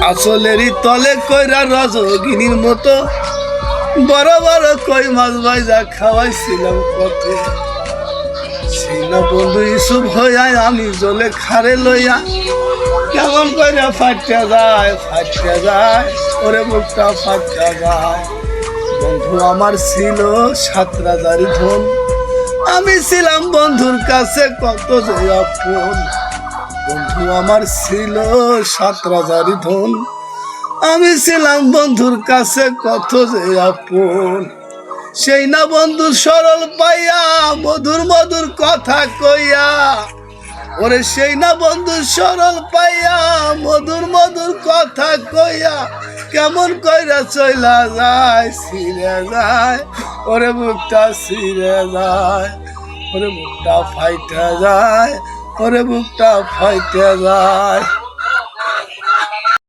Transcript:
আসলেরই তলে কইরা রজগিনীর মতো বড় বড় কই মাছ ভাইজা খাওয়াইছিলাম কত। সেই না বন্ধু ইসুফ হইয়া আমি জলে খারে লইয়া কেমন কইরা ফাটা যায় ওরে মুখটা ফাটা যায়। বন্ধু আমার ছিল 7 রাজারি ধন, আমি ছিলাম বন্ধুর কাছে কত যে আপন। বন্ধু আমার ছিল 7 রাজারি ধন, আমি ছিলাম বন্ধুর কাছে কত যে আপন। সেই না বন্ধু সরল পাইয়া মধুর মধুর কথা কইয়া, ওরে সেই না বন্ধু সরল পাইয়া মধুর মধুর কথা কইয়া কেমন কইরা চইলা যায়, ছিঁড়ে যায় ওরে বুকটা ছিঁড়ে যায়, ওরে বুকটা ফাইটা যায়, ওরে বুকটা ফাইটা যায়।